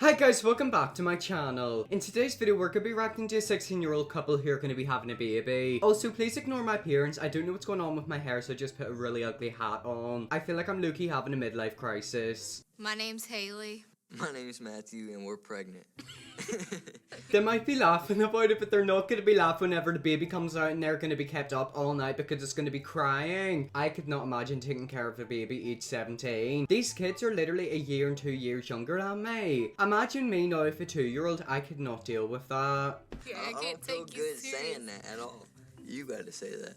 Hi guys, welcome back to my channel. In today's video, we're going to be reacting to a 16-year-old couple who are going to be having a baby. Also, please ignore my appearance. I don't know what's going on with my hair, so I just put a really ugly hat on. I feel like I'm low-key having a midlife crisis. My name's Haley. My name's Matthew, and we're pregnant. They might be laughing about it, but they're not going to be laughing whenever the baby comes out and they're going to be kept up all night because it's going to be crying. I could not imagine taking care of a baby age 17. These kids are literally a year and 2 years younger than me. Imagine me now with a 2-year-old. I could not deal with that. Yeah, I don't feel good saying that at all. You gotta say that.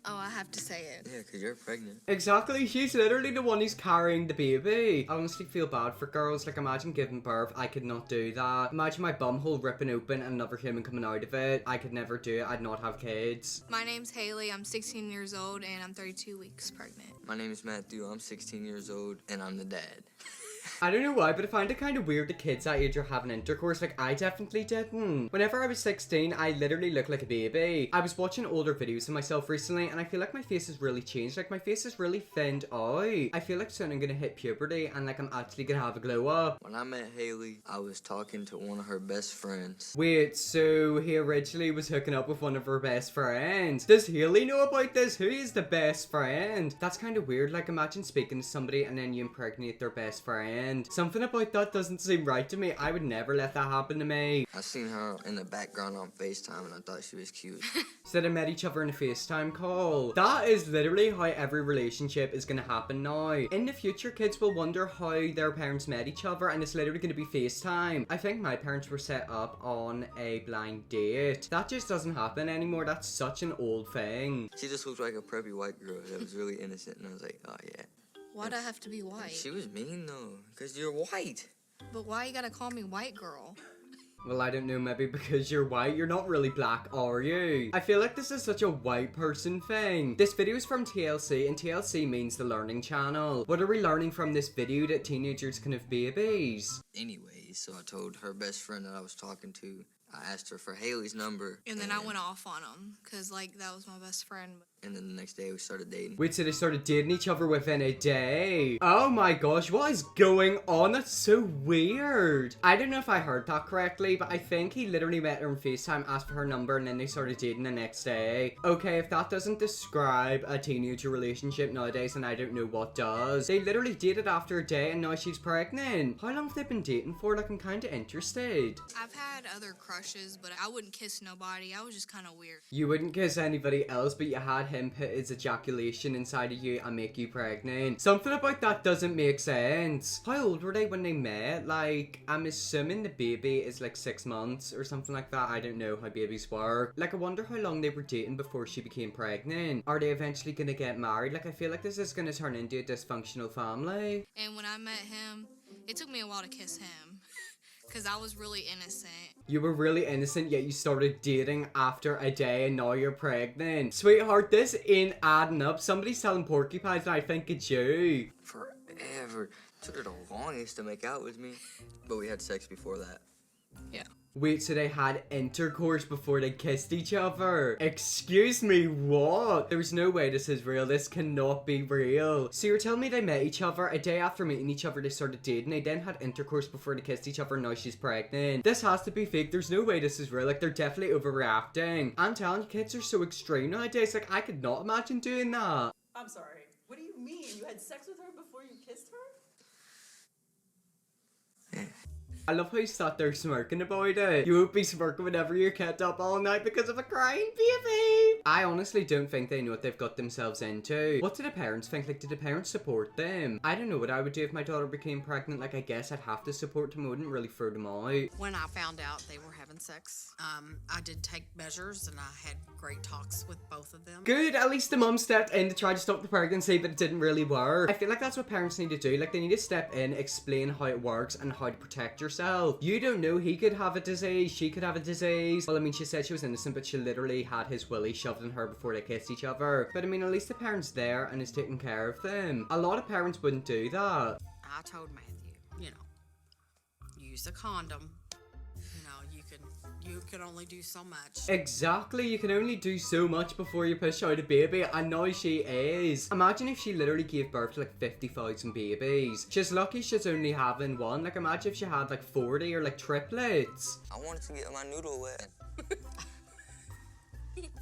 Oh, I have to say it. Yeah, because you're pregnant. Exactly, she's literally the one who's carrying the baby. I honestly feel bad for girls. Like, imagine giving birth. I could not do that. Imagine my bumhole ripping open and another human coming out of it. I could never do it. I'd not have kids. My name's Haley. I'm 16 years old and I'm 32 weeks pregnant. My name's Matthew. I'm 16 years old, and I'm the dad. I don't know why, but I find it kind of weird that kids that age are having intercourse. Like, I definitely didn't. Whenever I was 16, I literally looked like a baby. I was watching older videos of myself recently, and I feel like my face has really changed. Like, my face is really thinned out. I feel like soon I'm gonna hit puberty, and like, I'm actually gonna have a glow up. When I met Haley, I was talking to one of her best friends. Wait, so he originally was hooking up with one of her best friends. Does Haley know about this? Who is the best friend? That's kind of weird. Like, imagine speaking to somebody and then you impregnate their best friend. Something about that doesn't seem right to me. I would never let that happen to me. I seen her in the background on FaceTime, and I thought she was cute. So they met each other in a FaceTime call. That is literally how every relationship is gonna happen now. In the future, kids will wonder how their parents met each other, and it's literally gonna be FaceTime. I think my parents were set up on a blind date. That just doesn't happen anymore. That's such an old thing. She just looked like a preppy white girl that was really innocent, and I was like, oh yeah. Why'd I have to be white? She was mean though, because you're white. But why you gotta call me white girl? Well, I don't know, maybe because you're white. You're not really black, are you? I feel like this is such a white person thing. This video is from TLC, and TLC means the Learning Channel. What are we learning from this video? That teenagers can have babies? Anyways, so I told her best friend that I was talking to, I asked her for Haley's number. And then I went off on him because like that was my best friend. And then the next day we started dating. Wait, so they started dating each other within a day? Oh my gosh, what is going on? That's so weird. I don't know if I heard that correctly, but I think he literally met her on FaceTime, asked for her number, and then they started dating the next day. Okay, if that doesn't describe a teenager relationship nowadays, then I don't know what does. They literally dated after a day, and now she's pregnant. How long have they been dating for? Like, I'm kind of interested. I've had other crushes, but I wouldn't kiss nobody. I was just kind of weird. You wouldn't kiss anybody else, but you had him put his ejaculation inside of you and make you pregnant. Something about that doesn't make sense. How old were they when they met? Like, I'm assuming the baby is like 6 months or something like that. I don't know how babies work. Like, I wonder how long they were dating before she became pregnant. Are they eventually gonna get married? Like, I feel like this is gonna turn into a dysfunctional family. And when I met him, it took me a while to kiss him because I was really innocent. You were really innocent, yet you started dating after a day and now you're pregnant. Sweetheart, this ain't adding up. Somebody's selling porcupines and I think it's you. Forever. Took her the longest to make out with me. But we had sex before that. Yeah. Wait, so they had intercourse before they kissed each other? Excuse me, what? There's no way this is real. This cannot be real. So you're telling me they met each other, a day after meeting each other they started dating, they then had intercourse before they kissed each other, now she's pregnant. This has to be fake. There's no way this is real. Like, they're definitely overreacting. I'm telling you, kids are so extreme nowadays. Like, I could not imagine doing that. I'm sorry. What do you mean? You had sex with her before you kissed her? I love how you sat there smirking about it. You won't be smirking whenever you're kept up all night because of a crying baby. I honestly don't think they know what they've got themselves into. What do the parents think? Like, do the parents support them? I don't know what I would do if my daughter became pregnant. Like, I guess I'd have to support them. I wouldn't really throw them out. When I found out they were having sex, I did take measures and I had great talks with both of them. Good, at least the mum stepped in to try to stop the pregnancy, but it didn't really work. I feel like that's what parents need to do. Like, they need to step in, explain how it works and how to protect yourself. You don't know, he could have a disease, she could have a disease. Well, I mean, she said she was innocent, but she literally had his willy shoved in her before they kissed each other. But I mean, at least the parent's there and is taking care of them. A lot of parents wouldn't do that. I told Matthew, use a condom. You you can only do so much. Exactly, you can only do so much before you push out a baby, and now she is. Imagine if she literally gave birth to like 50,000 babies. She's lucky she's only having one. Like, imagine if she had like 40 or like triplets. I wanted to get my noodle wet.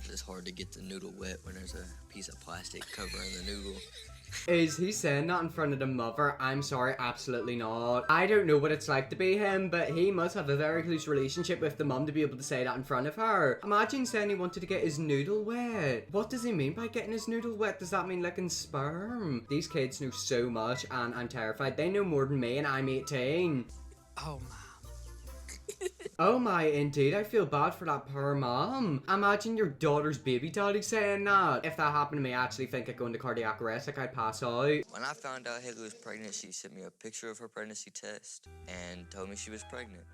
It's hard to get the noodle wet when there's a piece of plastic covering the noodle. Is he saying that in front of the mother? I'm sorry, absolutely not. I don't know what it's like to be him, but he must have a very close relationship with the mum to be able to say that in front of her. Imagine saying he wanted to get his noodle wet. What does he mean by getting his noodle wet? Does that mean licking sperm? These kids know so much, and I'm terrified. They know more than me, and I'm 18. Oh my. Oh my, indeed, I feel bad for that poor mom. Imagine your daughter's baby daddy saying that. If that happened to me, I actually think I'd go into cardiac arrest, like I'd pass out. When I found out Haley was pregnant, she sent me a picture of her pregnancy test and told me she was pregnant.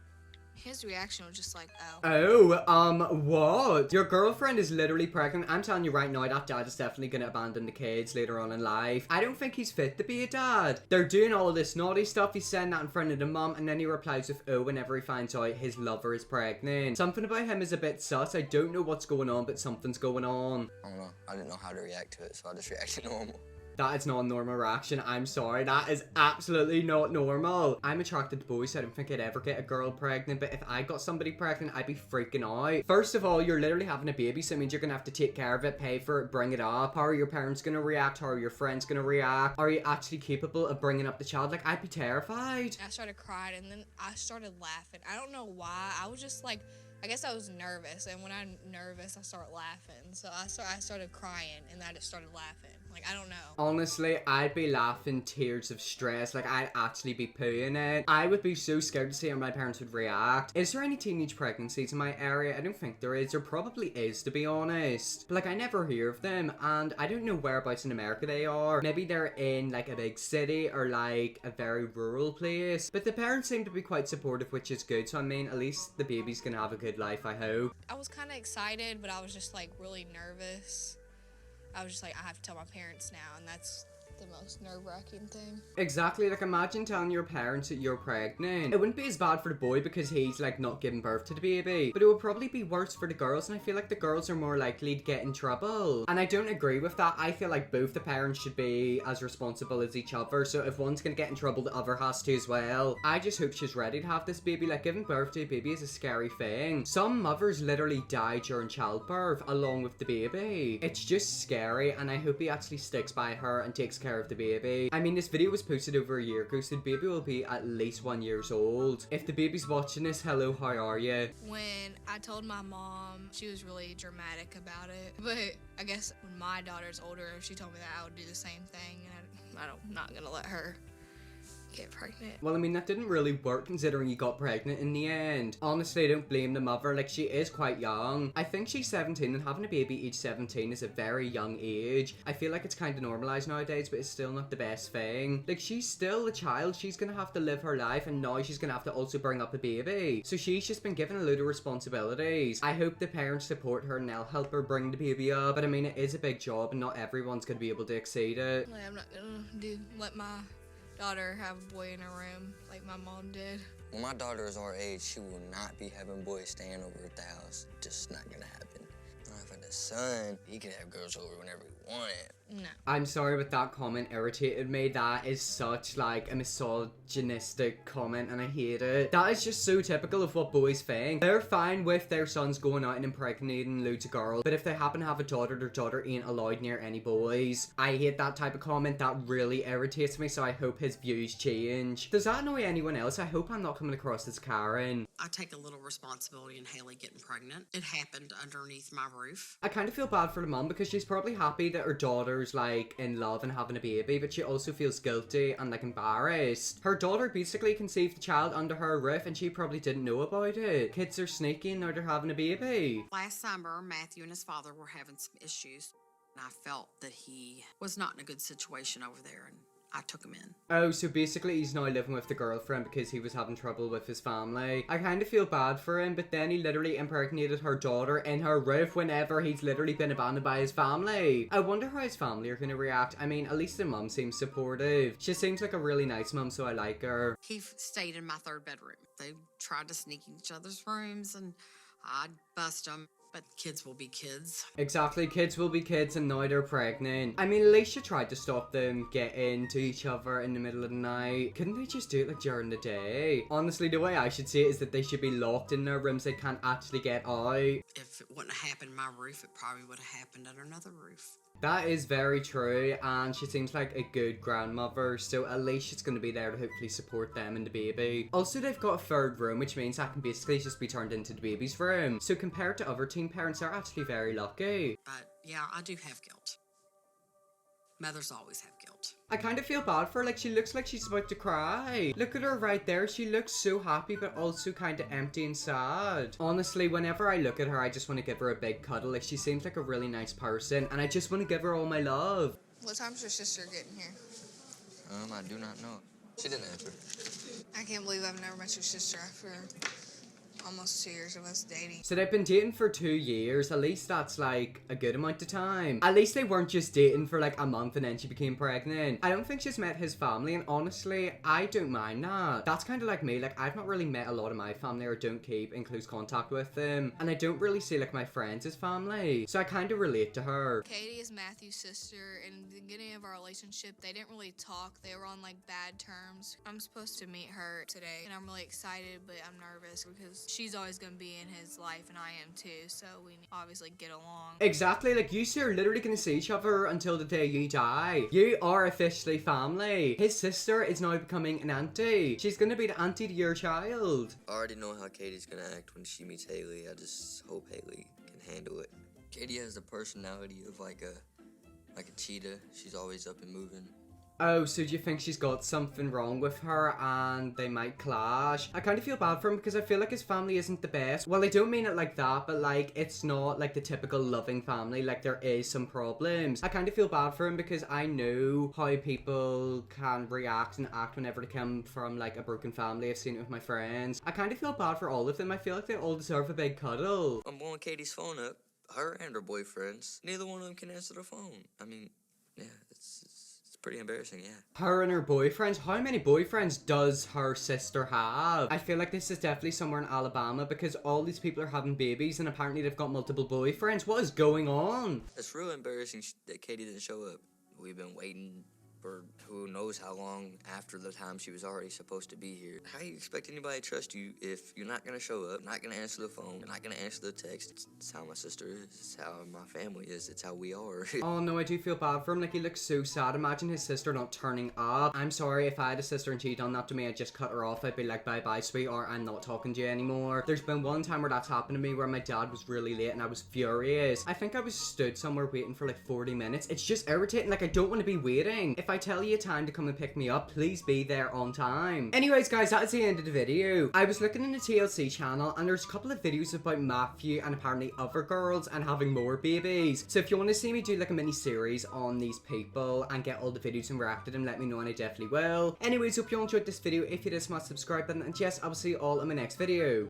His reaction was just like, What? Your girlfriend is literally pregnant. I'm telling you right now, that dad is definitely gonna abandon the kids later on in life. I don't think he's fit to be a dad. They're doing all of this naughty stuff. He's saying that in front of the mum, and then he replies with, oh, whenever he finds out his lover is pregnant. Something about him is a bit sus. I don't know what's going on, but something's going on. I don't know. I didn't know how to react to it, so I just reacted normal. That is not a normal reaction. I'm sorry. That is absolutely not normal. I'm attracted to boys, so I don't think I'd ever get a girl pregnant. But if I got somebody pregnant, I'd be freaking out. First of all, you're literally having a baby, so it means you're gonna have to take care of it, pay for it, bring it up. How are your parents gonna react? How are your friends gonna react? Are you actually capable of bringing up the child? Like, I'd be terrified. I started crying, and then I started laughing. I don't know why. I was just like, I guess I was nervous, and when I'm nervous, I start laughing. So I started crying, and I just started laughing. Like, I don't know. Honestly, I'd be laughing tears of stress. Like, I'd actually be pooing it. I would be so scared to see how my parents would react. Is there any teenage pregnancies in my area? I don't think there is. There probably is, to be honest. But, like, I never hear of them, and I don't know whereabouts in America they are. Maybe they're in, like, a big city or, like, a very rural place. But the parents seem to be quite supportive, which is good. So, I mean, at least the baby's gonna have a good life, I hope. I was kind of excited, but I was just, like, really nervous. I was just like, I have to tell my parents now, and that's the most nerve-wracking thing. Exactly, like imagine telling your parents that you're pregnant. It wouldn't be as bad for the boy because he's like not giving birth to the baby, but it would probably be worse for the girls, and I feel like the girls are more likely to get in trouble. And I don't agree with that. I feel like both the parents should be as responsible as each other, so if one's gonna get in trouble, the other has to as well. I just hope she's ready to have this baby. Like, giving birth to a baby is a scary thing. Some mothers literally die during childbirth along with the baby. It's just scary, and I hope he actually sticks by her and takes care of the baby. I mean, this video was posted over a year ago, so the baby will be at least 1 year old. If the baby's watching this, hello, how are you? When I told my mom, she was really dramatic about it. But I guess when my daughter's older, she told me that I would do the same thing, and I'm not gonna let her get pregnant. Well, I mean, that didn't really work considering you got pregnant in the end. Honestly, I don't blame the mother. Like, she is quite young. I think she's 17, and having a baby age 17 is a very young age. I feel like it's kind of normalized nowadays, but it's still not the best thing. Like, she's still a child. She's gonna have to live her life, and now she's gonna have to also bring up a baby. So she's just been given a load of responsibilities. I hope the parents support her and they'll help her bring the baby up. But I mean, it is a big job, and not everyone's gonna be able to exceed it. Like, I'm not gonna let my daughter have a boy in her room like my mom did. When my daughter is our age, she will not be having boys staying over at the house. Just not gonna happen. If I had a son, he could have girls over whenever he wanted. No. I'm sorry, but that comment irritated me. That is such like a misogynistic comment, and I hate it. That is just so typical of what boys think. They're fine with their sons going out and impregnating loads of girls, but if they happen to have a daughter, their daughter ain't allowed near any boys. I hate that type of comment. That really irritates me, so I hope his views change. Does that annoy anyone else? I hope I'm not coming across as Karen. I take a little responsibility in Haley getting pregnant. It happened underneath my roof. I kind of feel bad for the mom because she's probably happy that her daughter's like in love and having a baby, but she also feels guilty and like embarrassed. Her daughter basically conceived the child under her roof, and she probably didn't know about it. Kids are sneaky and now they're having a baby. Last summer, Matthew and his father were having some issues, and I felt that he was not in a good situation over there, and I took him in. Oh, so basically he's now living with the girlfriend because he was having trouble with his family. I kind of feel bad for him, but then he literally impregnated her daughter in her roof whenever he's literally been abandoned by his family. I wonder how his family are going to react. I mean, at least the mum seems supportive. She seems like a really nice mum, so I like her. He stayed in my third bedroom. They tried to sneak in each other's rooms, and I'd bust them. But kids will be kids. Exactly, kids will be kids and now they're pregnant. I mean, Alicia tried to stop them getting to each other in the middle of the night. Couldn't they just do it like during the day? Honestly, the way I should see it is that they should be locked in their rooms. They can't actually get out. If it wouldn't have happened in my roof, it probably would have happened at another roof. That is very true, and she seems like a good grandmother, so Alicia's going to be there to hopefully support them and the baby. Also, they've got a third room, which means that can basically just be turned into the baby's room. So compared to other teen parents, they're actually very lucky. But yeah, I do have guilt. Mothers always have guilt. I kind of feel bad for her, like she looks like she's about to cry. Look at her right there, she looks so happy but also kind of empty and sad. Honestly, whenever I look at her, I just want to give her a big cuddle. Like she seems like a really nice person and I just want to give her all my love. What time's your sister getting here? I do not know. She didn't answer. I can't believe I've never met your sister after almost 2 years of us dating. So they've been dating for 2 years. At least that's like a good amount of time. At least they weren't just dating for like a month and then she became pregnant. I don't think she's met his family, and honestly, I don't mind that. That's kind of like me. Like I've not really met a lot of my family or don't keep in close contact with them, and I don't really see like my friends as family. So I kind of relate to her. Katie is Matthew's sister, and in the beginning of our relationship, they didn't really talk. They were on like bad terms. I'm supposed to meet her today, and I'm really excited, but I'm nervous because she's always gonna be in his life, and I am too, so we obviously get along. Exactly, like you two are literally gonna see each other until the day you die. You are officially family. His sister is now becoming an auntie. She's gonna be the auntie to your child. I already know how Katie's gonna act when she meets Haley. I just hope Haley can handle it. Katie has the personality of like a cheetah. She's always up and moving. Oh, so do you think she's got something wrong with her and they might clash? I kind of feel bad for him because I feel like his family isn't the best. Well, I don't mean it like that, but like it's not like the typical loving family. Like there is some problems. I kind of feel bad for him because I know how people can react and act whenever they come from like a broken family. I've seen it with my friends. I kind of feel bad for all of them. I feel like they all deserve a big cuddle. I'm blowing Katie's phone up. Her and her boyfriends. Neither one of them can answer the phone. I mean, yeah, it's pretty embarrassing, yeah. Her and her boyfriends? How many boyfriends does her sister have? I feel like this is definitely somewhere in Alabama because all these people are having babies and apparently they've got multiple boyfriends. What is going on? It's real embarrassing that Katie didn't show up. We've been waiting for who knows how long after the time she was already supposed to be here. How do you expect anybody to trust you if you're not gonna show up, not gonna answer the phone, not gonna answer the text? It's how my sister is, it's how my family is, it's how we are. Oh no, I do feel bad for him. Like he looks so sad. Imagine his sister not turning up. I'm sorry, if I had a sister and she'd done that to me, I'd just cut her off. I'd be like, bye bye sweetheart, I'm not talking to you anymore. There's been one time where that's happened to me where my dad was really late and I was furious. I think I was stood somewhere waiting for like 40 minutes. It's just irritating. Like I don't want to be waiting. If I tell you a time to come and pick me up, please be there on time. Anyways guys, that's the end of the video. I was looking in the TLC channel and there's a couple of videos about Matthew and apparently other girls and having more babies. So if you want to see me do like a mini series on these people and get all the videos and react to them, let me know and I definitely will. Anyways, hope you all enjoyed this video. If you did, smash the subscribe button and yes, I will see you all in my next video.